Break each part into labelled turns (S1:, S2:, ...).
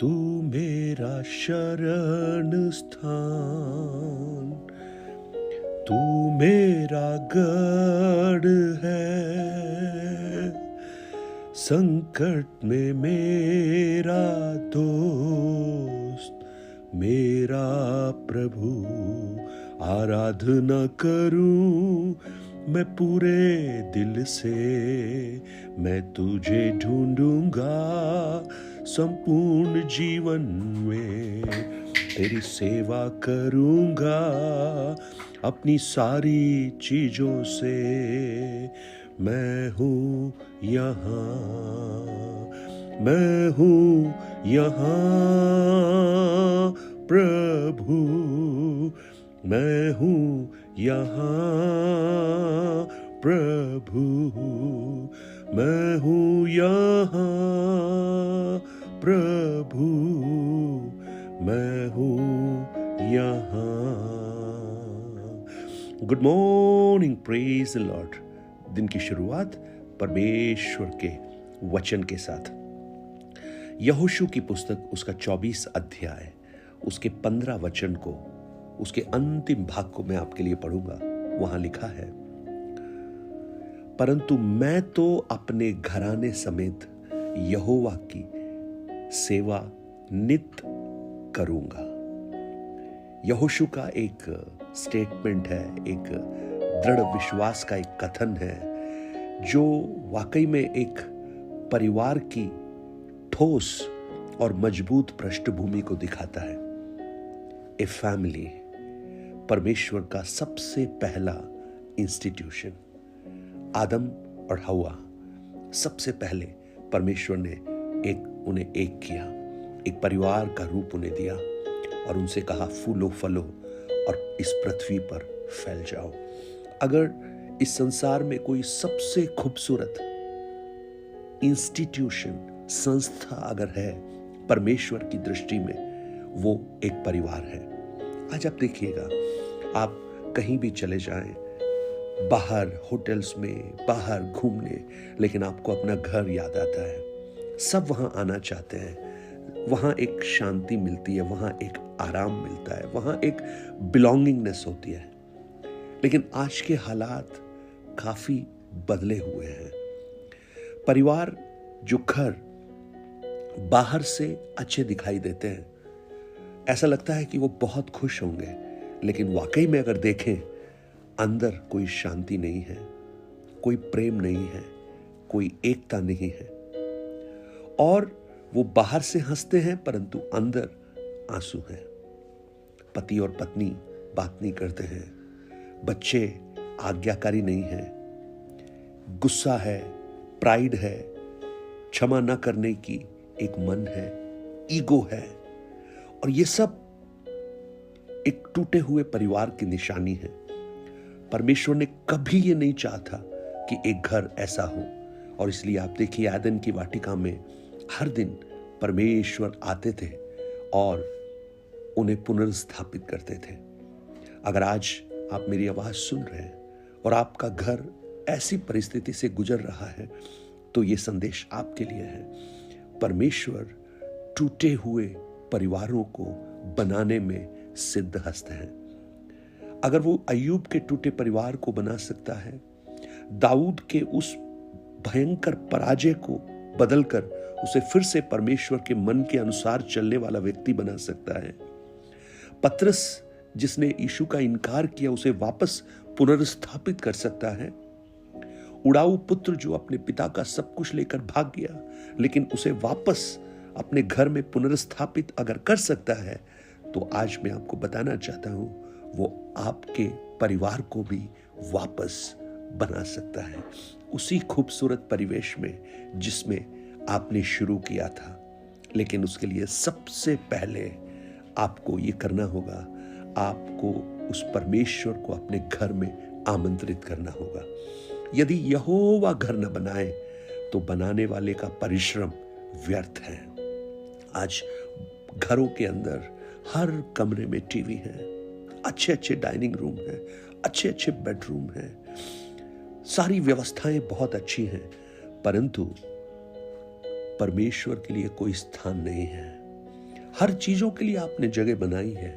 S1: तू मेरा शरण स्थान, तू मेरा गढ़ है, संकट में मेरा दोस्त, मेरा प्रभु। आराधना करूं मैं पूरे दिल से, मैं तुझे ढूंढूंगा संपूर्ण जीवन में, तेरी सेवा करूंगा अपनी सारी चीजों से। मैं हूँ यहाँ, मैं हूँ यहाँ प्रभु, मैं हूँ यहाँ प्रभु, मैं हूँ यहाँ प्रभु, मैं हूँ यहाँ। Good morning, praise the Lord. दिन की शुरुआत परमेश्वर के वचन के साथ। यहोशू की पुस्तक उसका 24 अध्याय उसके 15 वचन को, उसके अंतिम भाग को मैं आपके लिए पढ़ूंगा। वहां लिखा है, परंतु मैं तो अपने घराने समेत यहोवा की सेवा नित करूंगा। यहोशू का एक स्टेटमेंट है, एक दृढ़ विश्वास का एक कथन है, जो वाकई में एक परिवार की ठोस और मजबूत पृष्ठभूमि को दिखाता है। ए फैमिली, परमेश्वर का सबसे पहला इंस्टीट्यूशन। आदम और हवा, सबसे पहले परमेश्वर ने उन्हें एक किया, एक परिवार का रूप उन्हें दिया और उनसे कहा, फूलो फलो और इस पृथ्वी पर फैल जाओ। अगर इस संसार में कोई सबसे खूबसूरत इंस्टीट्यूशन, संस्था अगर है परमेश्वर की दृष्टि में, वो एक परिवार है। आज आप देखिएगा, आप कहीं भी चले जाएं, बाहर होटल्स में, बाहर घूमने, लेकिन आपको अपना घर याद आता है। सब वहां आना चाहते हैं, वहां एक शांति मिलती है, वहां एक आराम मिलता है, वहां एक बिलोंगिंगनेस होती है। लेकिन आज के हालात काफी बदले हुए हैं। परिवार, जो घर बाहर से अच्छे दिखाई देते हैं, ऐसा लगता है कि वो बहुत खुश होंगे, लेकिन वाकई में अगर देखें, अंदर कोई शांति नहीं है, कोई प्रेम नहीं है, कोई एकता नहीं है। और वो बाहर से हंसते हैं परंतु अंदर आंसू हैं। पति और पत्नी बात नहीं करते हैं, बच्चे आज्ञाकारी नहीं हैं, गुस्सा है, प्राइड है, क्षमा न करने की एक मन है, ईगो है, और ये सब एक टूटे हुए परिवार की निशानी है। परमेश्वर ने कभी ये नहीं चाहा था कि एक घर ऐसा हो, और इसलिए आप देखिए, आदन की वाटिका में हर दिन परमेश्वर आते थे और उन्हें पुनर्स्थापित करते थे। अगर आज आप मेरी आवाज सुन रहे हैं और आपका घर ऐसी परिस्थिति से गुजर रहा है, तो ये संदेश आपके लिए है। परमेश्वर टूटे हुए परिवारों को बनाने में सिद्धहस्त है। अगर वो अय्यूब के टूटे परिवार को बना सकता है, दाऊद के उस भयंकर पराजय को बदलकर उसे फिर से परमेश्वर के मन के अनुसार चलने वाला व्यक्ति बना सकता है। पतरस, जिसने यीशु का इनकार किया, उसे वापस पुनर्स्थापित कर सकता है। उड़ाऊ पुत्र जो अपने पिता का सब कुछ लेकर भाग गया, लेकिन उसे वापस अपने घर में पुनर्स्थापित अगर कर सकता है, तो आज मैं आपको बताना चाहता हूं, वो आपके परिवार को भी वापस बना सकता है, उसी खूबसूरत परिवेश में जिसमें आपने शुरू किया था। लेकिन उसके लिए सबसे पहले आपको ये करना होगा, आपको उस परमेश्वर को अपने घर में आमंत्रित करना होगा। यदि यहोवा घर न बनाए तो बनाने वाले का परिश्रम व्यर्थ है। आज घरों के अंदर हर कमरे में टीवी है, अच्छे अच्छे डाइनिंग रूम है, अच्छे अच्छे बेडरूम है, सारी व्यवस्थाएं बहुत अच्छी हैं, परंतु परमेश्वर के लिए कोई स्थान नहीं है। हर चीजों के लिए आपने जगह बनाई है।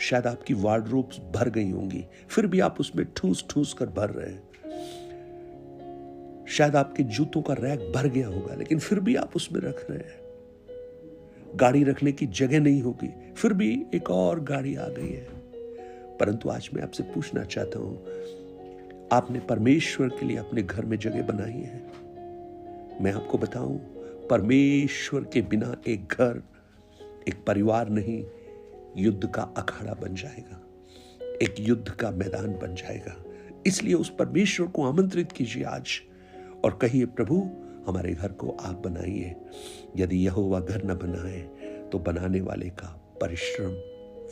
S1: शायद आपकी वार्डरोब्स भर गई होंगी, फिर भी आप उसमें ठूस ठूस कर भर रहे हैं। शायद आपके जूतों का रैक भर गया होगा, लेकिन फिर भी आप उसमें रख रहे हैं। गाड़ी रखने की जगह नहीं होगी, फिर भी एक और गाड़ी आ गई है। परंतु आज मैं आपसे पूछना चाहता हूं, आपने परमेश्वर के लिए अपने घर में जगह बनाई है? मैं आपको बताऊं, परमेश्वर के बिना एक घर, एक परिवार नहीं, युद्ध का अखाड़ा बन जाएगा, एक युद्ध का मैदान बन जाएगा। इसलिए उस परमेश्वर को आमंत्रित कीजिए आज और कहिए, प्रभु हमारे घर को आप बनाइए। यदि यहोवा घर न बनाए तो बनाने वाले का परिश्रम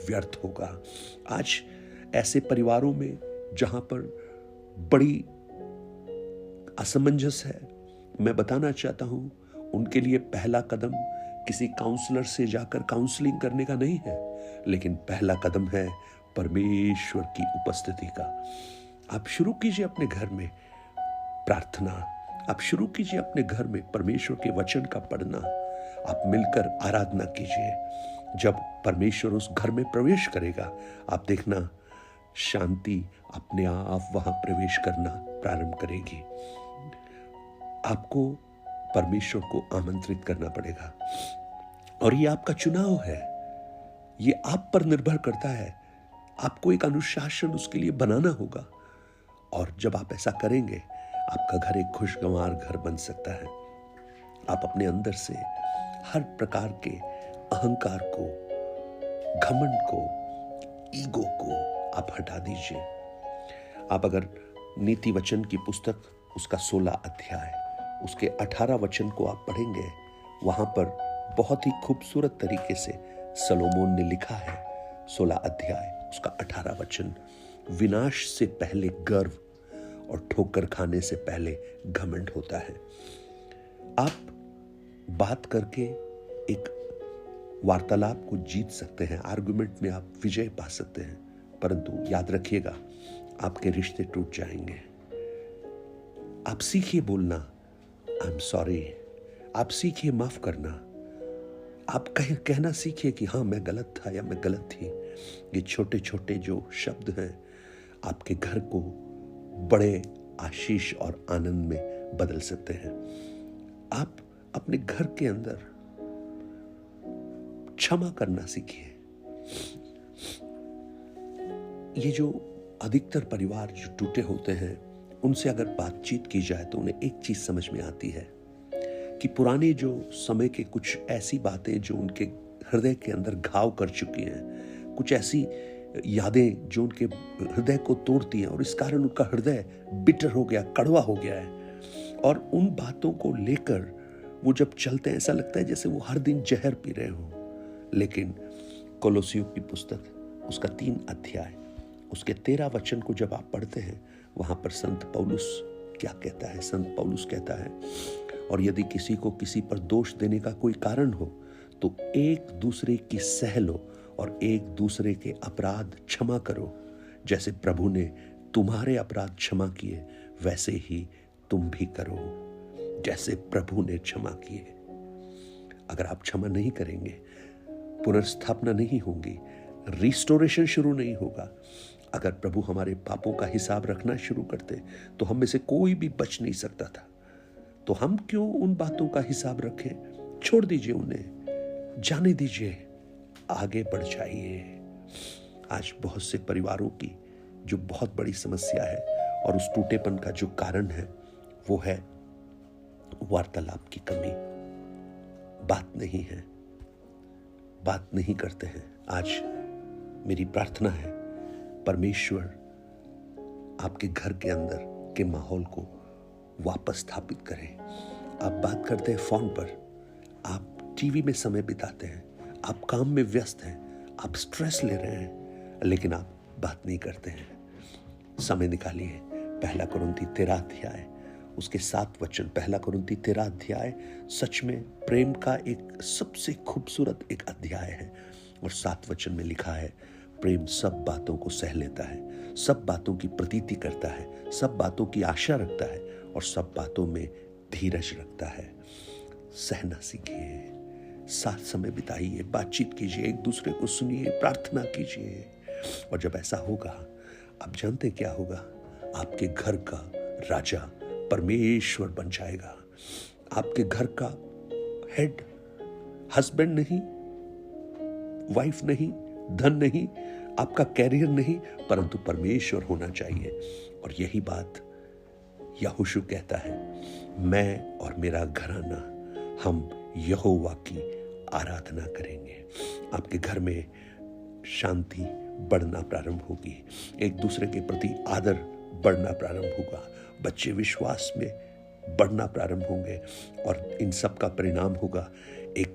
S1: व्यर्थ होगा। आज ऐसे परिवारों में जहां पर बड़ी असमंजस है, मैं बताना चाहता हूं, उनके लिए पहला कदम किसी काउंसलर से जाकर काउंसलिंग करने का नहीं है, लेकिन पहला कदम है परमेश्वर की उपस्थिति का। आप शुरू कीजिए अपने घर में प्रार्थना, आप शुरू कीजिए अपने घर में परमेश्वर के वचन का पढ़ना, आप मिलकर आराधना कीजिए। जब परमेश्वर उस घर में प्रवेश करेगा, आप देखना शांति अपने आप वहां प्रवेश करना प्रारंभ करेगी। आपको परमेश्वर को आमंत्रित करना पड़ेगा और ये आपका चुनाव है, ये आप पर निर्भर करता है। आपको एक अनुशासन उसके लिए बनाना होगा और जब आप ऐसा करेंगे, आपका घर एक खुशगवार घर बन सकता है। आप अपने अंदर से हर प्रकार के अहंकार को, घमंड को, ईगो को आप हटा दीजिए। आप अगर नीति वचन की पुस्तक उसका 16 अध्याय उसके 18 वचन को आप पढ़ेंगे, वहां पर बहुत ही खूबसूरत तरीके से सलोमोन ने लिखा है। 16 अध्याय उसका 18 वचन, विनाश से पहले गर्व और ठोकर खाने से पहले घमंड होता है। आप बात करके एक वार्तालाप को जीत सकते हैं, आर्गुमेंट में आप विजय पा सकते हैं, परंतु याद रखिएगा आपके रिश्ते टूट जाएंगे। आप सीखिए बोलना आई एम सॉरी, आप सीखिए माफ करना, आप कहना सीखिए कि हाँ मैं गलत था या मैं गलत थी। ये छोटे छोटे जो शब्द हैं आपके घर को बड़े आशीष और आनंद में बदल सकते हैं। आप अपने घर के अंदर क्षमा करना सीखिए। ये जो अधिकतर परिवार जो टूटे होते हैं, उनसे अगर बातचीत की जाए तो उन्हें एक चीज समझ में आती है कि पुराने जो समय के कुछ ऐसी बातें जो उनके हृदय के अंदर घाव कर चुकी हैं, कुछ ऐसी यादें जो उनके हृदय को तोड़ती हैं और इस कारण उनका हृदय बिटर हो गया, कड़वा हो गया है। और उन बातों को लेकर वो जब चलते हैं, ऐसा लगता है जैसे वो हर दिन जहर पी रहे हों। लेकिन कोलोसियों की पुस्तक उसका 3 अध्याय उसके 13 वचन को जब आप पढ़ते हैं, वहां पर संत पौलुस क्या कहता है? संत पौलुस कहता है, और यदि किसी को किसी पर दोष देने का कोई कारण हो तो एक दूसरे की सह लो और एक दूसरे के अपराध क्षमा करो। जैसे प्रभु ने तुम्हारे अपराध क्षमा किए, वैसे ही तुम भी करो, जैसे प्रभु ने क्षमा किए। अगर आप क्षमा नहीं करेंगे, पुनर्स्थापना नहीं होगी, रिस्टोरेशन शुरू नहीं होगा। अगर प्रभु हमारे पापों का हिसाब रखना शुरू करते तो हम में से कोई भी बच नहीं सकता था। तो हम क्यों उन बातों का हिसाब रखें? छोड़ दीजिए उन्हें, जाने दीजिए, आगे बढ़ जाइए। आज बहुत से परिवारों की जो बहुत बड़ी समस्या है और उस टूटेपन का जो कारण है वो है वार्तालाप की कमी। बात नहीं है, बात नहीं करते हैं। आज मेरी प्रार्थना है परमेश्वर आपके घर के अंदर के माहौल को वापस स्थापित करें। आप बात करते हैं फोन पर, आप टीवी में समय बिताते हैं, आप काम में व्यस्त हैं, आप स्ट्रेस ले रहे हैं, लेकिन आप बात नहीं करते हैं। समय निकालिए। 1 कुरिन्थी 13 अध्याय उसके 7 वचन, 1 कुरिन्थी 13 अध्याय सच में प्रेम का एक सबसे खूबसूरत एक अध्याय है। और 7 वचन में लिखा है, प्रेम सब बातों को सह लेता है, सब बातों की प्रतीति करता है, सब बातों की आशा रखता है और सब बातों में धीरज रखता है। सहना सीखिए, साथ समय बिताइए, बातचीत कीजिए, एक दूसरे को सुनिए, प्रार्थना कीजिए। और जब ऐसा होगा, आप जानते क्या होगा? आपके घर का राजा परमेश्वर बन जाएगा। आपके घर का हेड हस्बैंड नहीं, वाइफ नहीं, धन नहीं, आपका कैरियर नहीं, परंतु परमेश्वर होना चाहिए। और यही बात यहोशू कहता है, मैं और मेरा घराना हम यहोवा की आराधना करेंगे। आपके घर में शांति बढ़ना प्रारंभ होगी, एक दूसरे के प्रति आदर बढ़ना प्रारंभ होगा, बच्चे विश्वास में बढ़ना प्रारंभ होंगे और इन सब का परिणाम होगा एक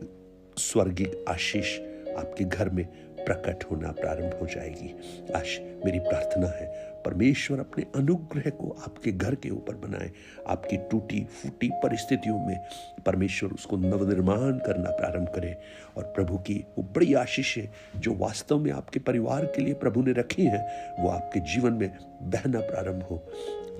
S1: स्वर्गीय आशीष आपके घर में प्रकट होना प्रारंभ हो जाएगी। आज मेरी प्रार्थना है, परमेश्वर अपने अनुग्रह को आपके घर के ऊपर बनाए। आपकी टूटी फूटी परिस्थितियों में परमेश्वर उसको नवनिर्माण करना प्रारंभ करे और प्रभु की वो बड़ी आशीषें जो वास्तव में आपके परिवार के लिए प्रभु ने रखी हैं, वो आपके जीवन में बहना प्रारंभ हो।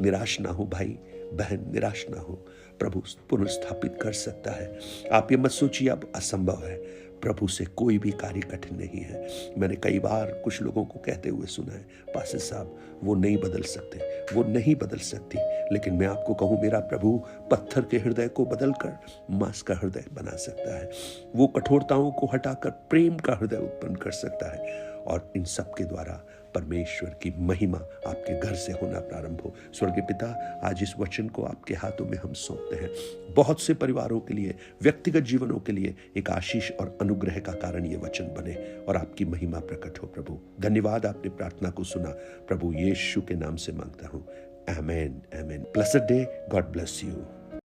S1: निराश ना हो भाई बहन, निराश ना हो, प्रभु पुनर्स्थापित कर सकता है। आप ये मत सोचिए अब असंभव है, प्रभु से कोई भी कार्य कठिन नहीं है। मैंने कई बार कुछ लोगों को कहते हुए सुना है, पास्टर साहब वो नहीं बदल सकते, वो नहीं बदल सकती। लेकिन मैं आपको कहूँ, मेरा प्रभु पत्थर के हृदय को बदलकर मांस का हृदय बना सकता है। वो कठोरताओं को हटाकर प्रेम का हृदय उत्पन्न कर सकता है और इन सब के द्वारा परमेश्वर की महिमा आपके घर से होना प्रारंभ हो। स्वर्गीय पिता, आज इस वचन को आपके हाथों में हम सौंपते हैं। बहुत से परिवारों के लिए, व्यक्तिगत जीवनों के लिए एक आशीष और अनुग्रह का कारण ये वचन बने और आपकी महिमा प्रकट हो। प्रभु धन्यवाद, आपने प्रार्थना को सुना। प्रभु यीशु के नाम से मांगता हूँ, amen amen. Blessed day, God bless you.